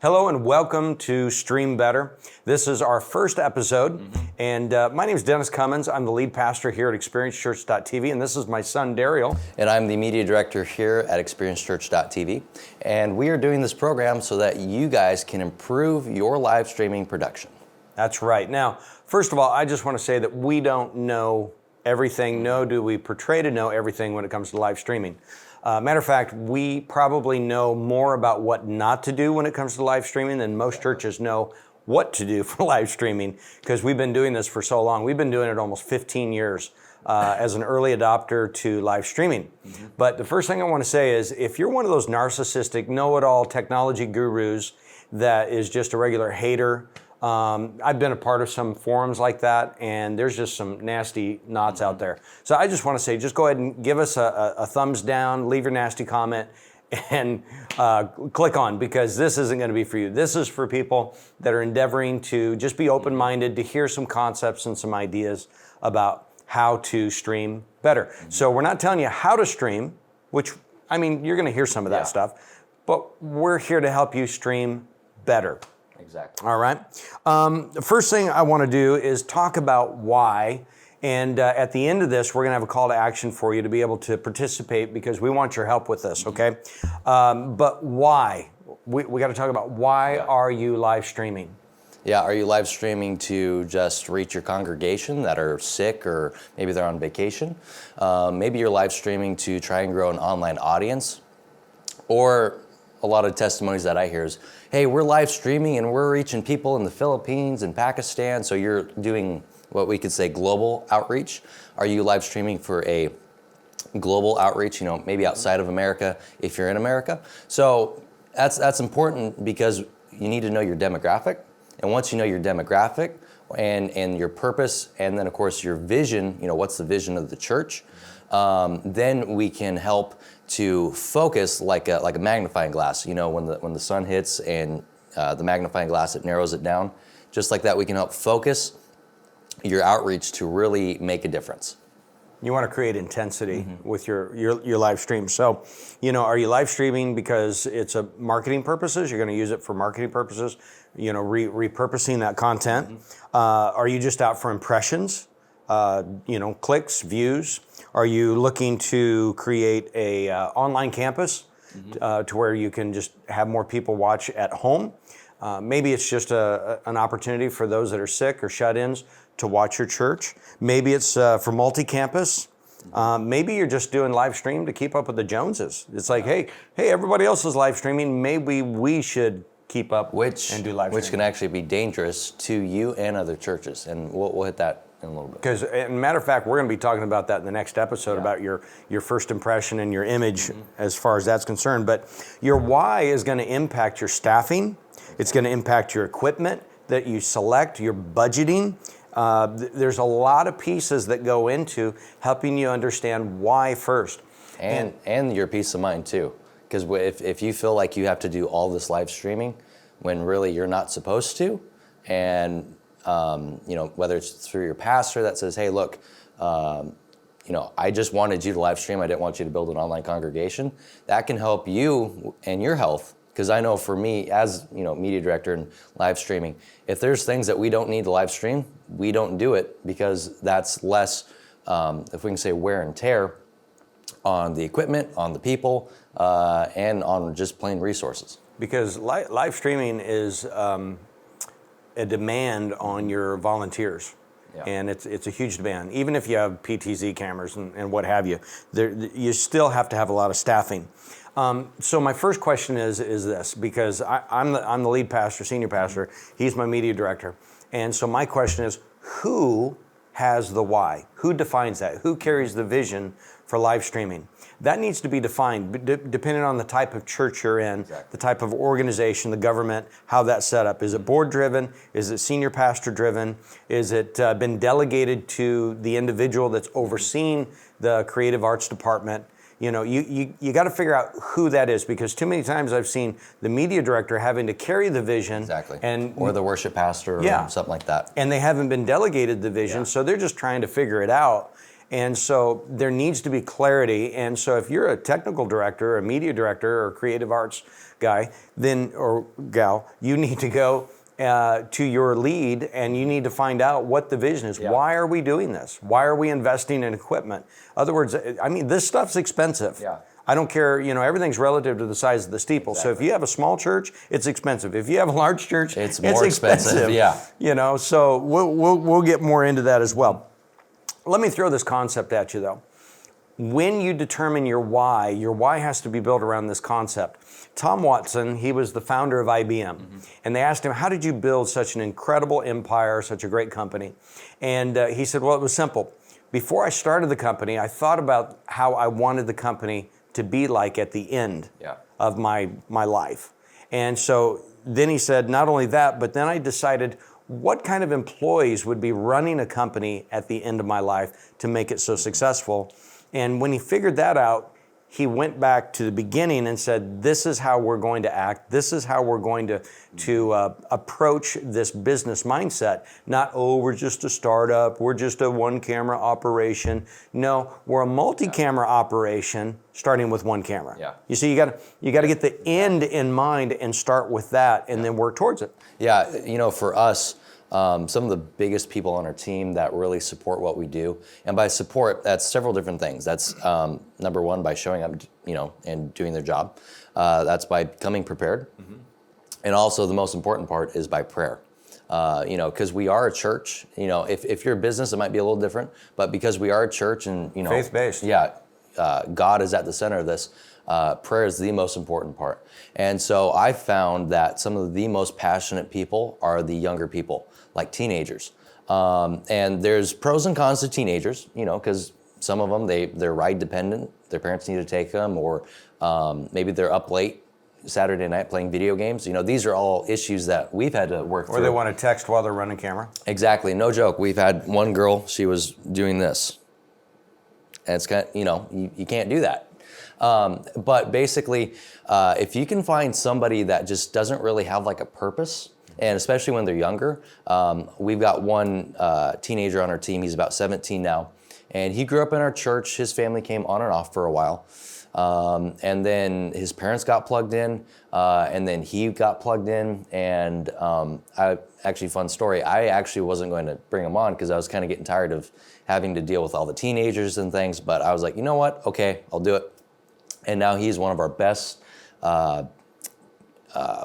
Hello and welcome to Stream Better. This is our first episode, and my name is Dennis Cummins. I'm the lead pastor here at ExperienceChurch.tv, and this is my son, DARIEL. And I'm the media director here at ExperienceChurch.tv, and we are doing this program so that you guys can improve your live streaming production. That's right. Now, first of all, I just want to say that we don't know everything, nor do we portray to know everything when it comes to live streaming. Matter of fact, we probably know more about what not to do when it comes to live streaming than most churches know what to do for live streaming, because we've been doing this for so long. We've been doing it almost 15 years as an early adopter to live streaming. But the first thing I want to say is, if you're one of those narcissistic, know-it-all technology gurus that is just a regular hater, I've been a part of some forums like that, and there's just some nasty knots out there. So I just want to say, just go ahead and give us a thumbs down, leave your nasty comment, and click on, because this isn't going to be for you. This is for people that are endeavoring to just be open-minded, to hear some concepts and some ideas about how to stream better. So we're not telling you how to stream, which, I mean, you're going to hear some of that stuff, but we're here to help you stream better. Exactly. All right. The first thing I want to do is talk about why. And at the end of this, we're going to have a call to action for you to be able to participate, because we want your help with this, okay? But why? We got to talk about why are you live streaming? Yeah, are you live streaming to just reach your congregation that are sick, or maybe they're on vacation? Maybe you're live streaming to try and grow an online audience, or a lot of testimonies that I hear is, hey, we're live streaming and we're reaching people in the Philippines and Pakistan. So you're doing what we could say global outreach. Are you live streaming for a global outreach, maybe outside of America if you're in America? So that's important, because you need to know your demographic. And once you know your demographic and your purpose, and then of course your vision, what's the vision of the church, then we can help to focus like a magnifying glass. When the sun hits and the magnifying glass, it narrows it down. Just like that, we can help focus your outreach to really make a difference. You want to create intensity with your live stream. So, are you live streaming because it's a marketing purposes? You're going to use it for marketing purposes, repurposing that content. Are you just out for impressions? Clicks, views? Are you looking to create a online campus to where you can just have more people watch at home? Maybe it's just an opportunity for those that are sick or shut-ins to watch your church. Maybe it's for multi-campus. Maybe you're just doing live stream to keep up with the Joneses. It's like, hey, everybody else is live streaming. Maybe we should keep up and do live streaming. Which can actually be dangerous to you and other churches. And we'll hit that in a little bit. Because, as a matter of fact, we're going to be talking about that in the next episode, about your first impression and your image as far as that's concerned. But your why is going to impact your staffing. It's going to impact your equipment that you select, your budgeting. There's a lot of pieces that go into helping you understand why first. And your peace of mind too. Because if you feel like you have to do all this live streaming when really you're not supposed to, and whether it's through your pastor that says, hey, look, I just wanted you to live stream. I didn't want you to build an online congregation. That can help you and your health. Because I know for me, as media director and live streaming, if there's things that we don't need to live stream, we don't do it, because that's less, if we can say, wear and tear on the equipment, on the people, and on just plain resources. Because live streaming is a demand on your volunteers. Yeah. And it's a huge demand. Even if you have PTZ cameras and what have you, you still have to have a lot of staffing. So my first question is this, because I'm the lead pastor, senior pastor. He's my media director. And so my question is, who has the why? Who defines that? Who carries the vision for live streaming? That needs to be defined depending on the type of church you're in, the type of organization, the government, how that's set up. Is it board driven? Is it senior pastor driven? Is it been delegated to the individual that's overseeing the creative arts department? You got to figure out who that is, because too many times I've seen the media director having to carry the vision. Exactly. Or the worship pastor or something like that. And they haven't been delegated the vision, so they're just trying to figure it out. And so there needs to be clarity. And so if you're a technical director, a media director, or creative arts guy, then or gal, you need to go to your lead and you need to find out what the vision is. Yeah. Why are we doing this? Why are we investing in equipment? In other words, I mean, this stuff's expensive. Yeah. I don't care, everything's relative to the size of the steeple. Exactly. So if you have a small church, it's expensive. If you have a large church, it's more expensive. Yeah. So we'll get more into that as well. Let me throw this concept at you though. When you determine your why has to be built around this concept. Tom Watson, he was the founder of IBM, and they asked him, how did you build such an incredible empire, such a great company? And he said, well, it was simple. Before I started the company, I thought about how I wanted the company to be like at the end of my life. And so then he said, not only that, but then I decided what kind of employees would be running a company at the end of my life to make it so successful. And when he figured that out, he went back to the beginning and said, this is how we're going to act. This is how we're going to approach this business mindset. Not, we're just a startup. We're just a one-camera operation. No, we're a multi-camera operation starting with one camera. Yeah. You see, you got to get the end in mind and start with that and then work towards it. Yeah, for us, some of the biggest people on our team that really support what we do, and by support, that's several different things. That's number one, by showing up, and doing their job. That's by coming prepared, and also the most important part is by prayer. Because we are a church. If you're a business, it might be a little different, but because we are a church and faith-based. Yeah, God is at the center of this. Prayer is the most important part. And so I found that some of the most passionate people are the younger people, like teenagers. And there's pros and cons to teenagers, because some of them, they're ride dependent. Their parents need to take them, or maybe they're up late Saturday night playing video games. These are all issues that we've had to work through. Or they want to text while they're running camera. Exactly, no joke. We've had one girl, she was doing this. And it's kind of, you can't do that. But basically, if you can find somebody that just doesn't really have like a purpose, and especially when they're younger, we've got one teenager on our team, he's about 17 now, and he grew up in our church. His family came on and off for a while, and then his parents got plugged in, and then he got plugged in, and actually, fun story, I actually wasn't going to bring him on because I was kind of getting tired of having to deal with all the teenagers and things, but I was like, you know what, okay, I'll do it. And now he's one of our best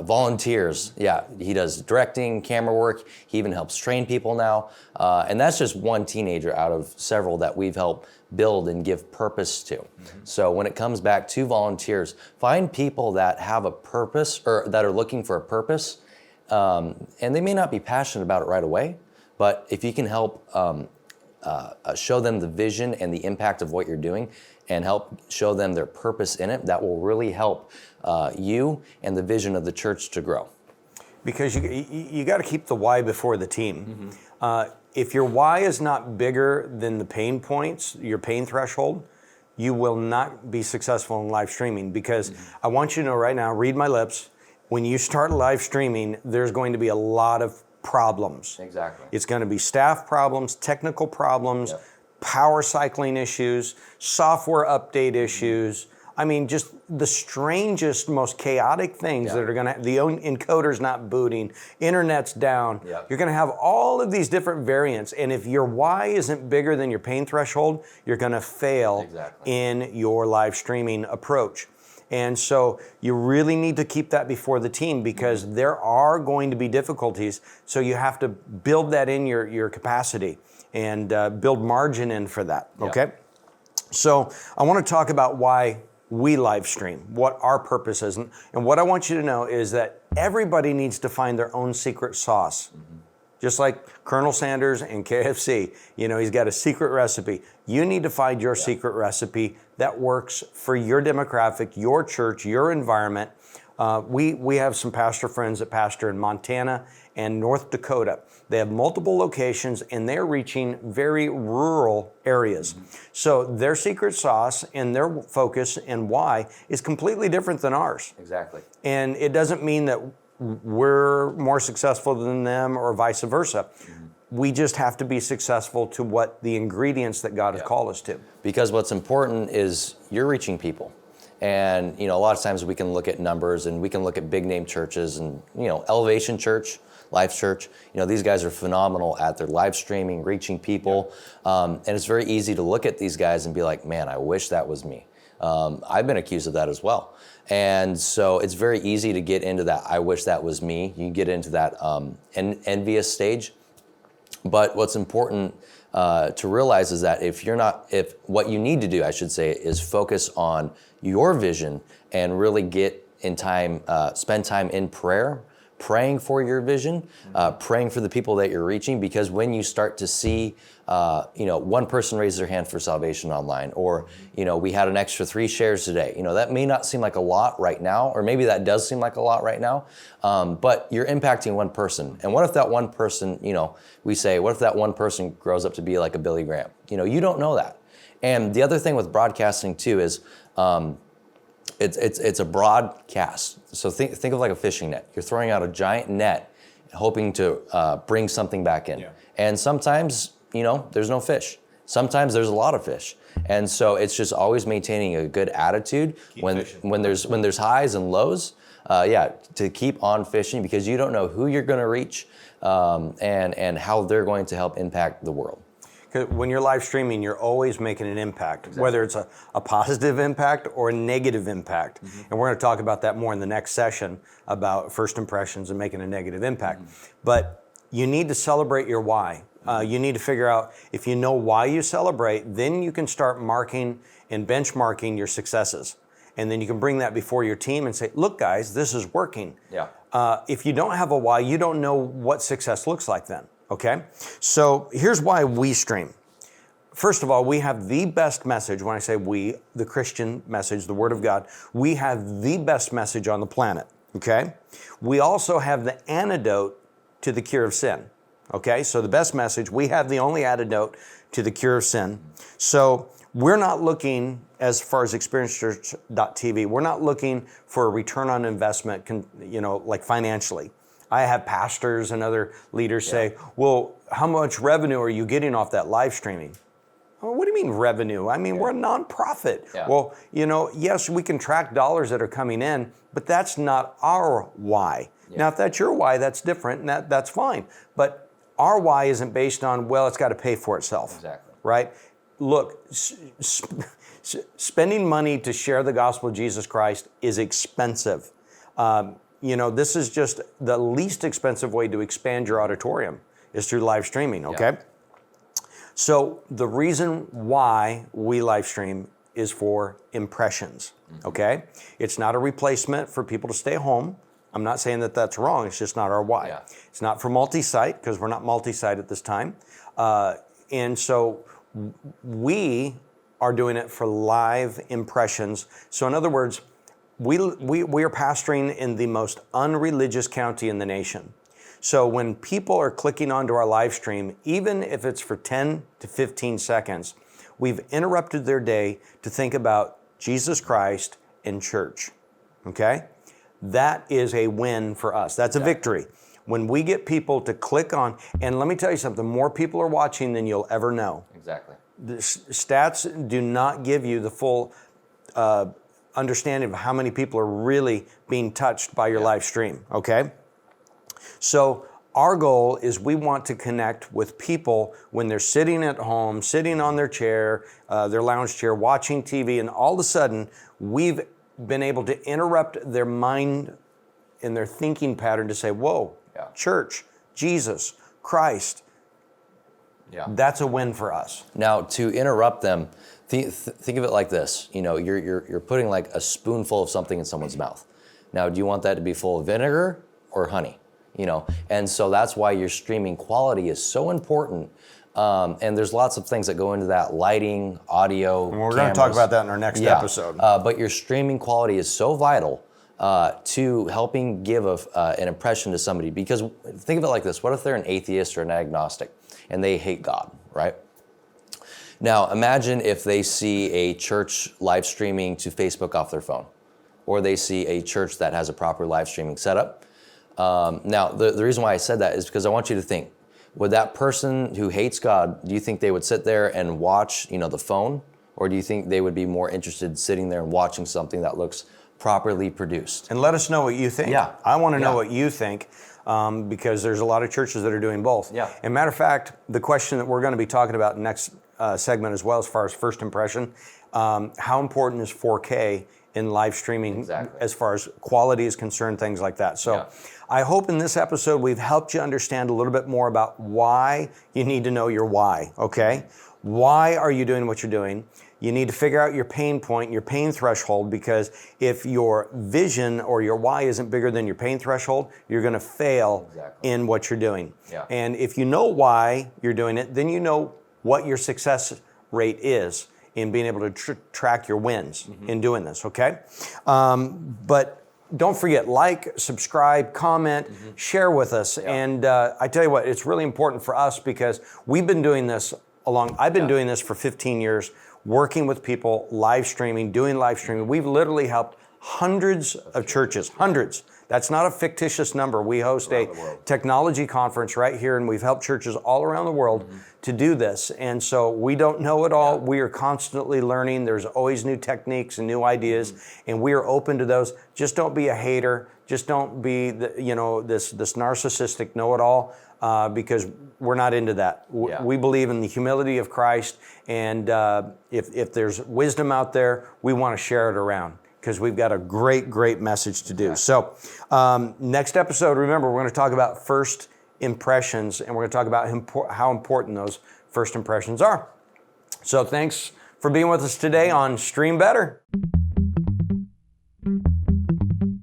volunteers. Yeah, he does directing, camera work. He even helps train people now. And that's just one teenager out of several that we've helped build and give purpose to. So when it comes back to volunteers, find people that have a purpose or that are looking for a purpose. And they may not be passionate about it right away, but if you can help show them the vision and the impact of what you're doing, and help show them their purpose in it, that will really help you and the vision of the church to grow. Because you got to keep the why before the team. If your why is not bigger than the pain points, your pain threshold, you will not be successful in live streaming. Because I want you to know right now, read my lips, when you start live streaming, there's going to be a lot of problems. Exactly. It's going to be staff problems, technical problems, power cycling issues, software update issues. I mean, just the strangest, most chaotic things that are going to, the encoder's not booting, internet's down. You're going to have all of these different variants. And if your why isn't bigger than your pain threshold, you're going to fail in your live streaming approach. And so you really need to keep that before the team, because there are going to be difficulties. So you have to build that in your capacity and build margin in for that, okay? So I want to talk about why we live stream, what our purpose is. And what I want you to know is that everybody needs to find their own secret sauce. Just like Colonel Sanders and KFC, he's got a secret recipe. You need to find your secret recipe that works for your demographic, your church, your environment. We have some pastor friends that pastor in Montana and North Dakota. They have multiple locations and they're reaching very rural areas. So their secret sauce and their focus and why is completely different than ours. Exactly. And it doesn't mean that we're more successful than them or vice versa. We just have to be successful to what the ingredients that God has called us to. Because what's important is you're reaching people. And, a lot of times we can look at numbers and we can look at big name churches and, Elevation Church, Life Church, these guys are phenomenal at their live streaming, reaching people. And it's very easy to look at these guys and be like, man, I wish that was me. I've been accused of that as well. And so it's very easy to get into that, I wish that was me. You get into that envious stage. But what's important to realize is that if what you need to do, I should say, is focus on your vision and really get in time, spend time in prayer, praying for your vision, praying for the people that you're reaching, because when you start to see, one person raise their hand for salvation online, or, we had an extra 3 shares today, that may not seem like a lot right now, or maybe that does seem like a lot right now, but you're impacting one person. And what if that one person, we say, what if that one person grows up to be like a Billy Graham? You don't know that. And the other thing with broadcasting too is, it's a broadcast. So think of like a fishing net. You're throwing out a giant net, hoping to bring something back in. Yeah. And sometimes, there's no fish. Sometimes there's a lot of fish. And so it's just always maintaining a good attitude when there's highs and lows. To keep on fishing, because you don't know who you're going to reach and how they're going to help impact the world. When you're live streaming, you're always making an impact, whether it's a positive impact or a negative impact. Mm-hmm. And we're going to talk about that more in the next session about first impressions and making a negative impact. Mm-hmm. But you need to celebrate your why. You need to figure out, if you know why you celebrate, then you can start marking and benchmarking your successes. And then you can bring that before your team and say, look, guys, this is working. Yeah. If you don't have a why, you don't know what success looks like then. Okay, so here's why we stream. First of all, we have the best message. When I say we, the Christian message, the Word of God, we have the best message on the planet. Okay, we also have the antidote to the cure of sin. Okay, so the best message, we have the only antidote to the cure of sin. So we're not looking, as far as ExperienceChurch.tv, we're not looking for a return on investment, like financially. I have pastors and other leaders say, well, how much revenue are you getting off that live streaming? Well, what do you mean revenue? I mean, we're a nonprofit. Yeah. Well, yes, we can track dollars that are coming in, but that's not our why. Yeah. Now, if that's your why, that's different, and that's fine. But our why isn't based on, well, it's got to pay for itself. Exactly. Right? Look, spending money to share the gospel of Jesus Christ is expensive. This is just the least expensive way to expand your auditorium is through live streaming, okay? Yeah. So the reason why we live stream is for impressions, okay? It's not a replacement for people to stay home. I'm not saying that that's wrong. It's just not our why. Yeah. It's not for multi-site, because we're not multi-site at this time. And so we are doing it for live impressions. So in other words, we are pastoring in the most unreligious county in the nation. So when people are clicking onto our live stream, even if it's for 10 to 15 seconds, we've interrupted their day to think about Jesus Christ and church, okay? That is a win for us. That's a victory. When we get people to click on, and let me tell you something, more people are watching than you'll ever know. Exactly. The stats do not give you the full understanding of how many people are really being touched by your live stream, okay? So our goal is we want to connect with people when they're sitting at home, sitting on their chair, their lounge chair, watching TV, and all of a sudden we've been able to interrupt their mind and their thinking pattern to say, whoa, church, Jesus, Christ. Yeah. That's a win for us. Now, to interrupt them, think of it like this. You're putting like a spoonful of something in someone's mouth. Now, do you want that to be full of vinegar or honey? And so that's why your streaming quality is so important. And there's lots of things that go into that: lighting, audio, and we're going to talk about that in our next episode. But your streaming quality is so vital to helping give an impression to somebody. Because think of it like this: what if they're an atheist or an agnostic and they hate God, right? Now, imagine if they see a church live streaming to Facebook off their phone, or they see a church that has a proper live streaming setup. Now, the reason why I said that is because I want you to think, would that person who hates God, do you think they would sit there and watch, the phone? Or do you think they would be more interested sitting there and watching something that looks properly produced? And let us know what you think. Yeah. I want to know Yeah. what you think, because there's a lot of churches that are doing both. Yeah. And matter of fact, the question that we're going to be talking about next segment as well, as far as first impression, how important is 4K in live streaming Exactly. as far as quality is concerned, things like that. So Yeah. I hope in this episode we've helped you understand a little bit more about why you need to know your why, okay? Why are you doing what you're doing? You need to figure out your pain point, your pain threshold, because if your vision or your why isn't bigger than your pain threshold, you're going to fail Exactly. in what you're doing. Yeah. And if you know why you're doing it, then you know what your success rate is in being able to track your wins in doing this, okay? But don't forget, like, subscribe, comment, share with us. Yeah. And I tell you what, it's really important for us because we've been doing this I've been doing this for 15 years, working with people, live streaming, doing live streaming. We've literally helped hundreds of churches, hundreds. That's not a fictitious number. We host a technology conference right here, and we've helped churches all around the world to do this. And so we don't know it all. We are constantly learning. There's always new techniques and new ideas, and we are open to those. Just don't be a hater. Just don't be this narcissistic know-it-all, because we're not into that. We believe in the humility of Christ, and if there's wisdom out there, we want to share it around, because we've got a great message to do. Yeah. So next episode, remember, we're going to talk about first impressions, and we're going to talk about how important those first impressions are. So thanks for being with us today on Stream Better.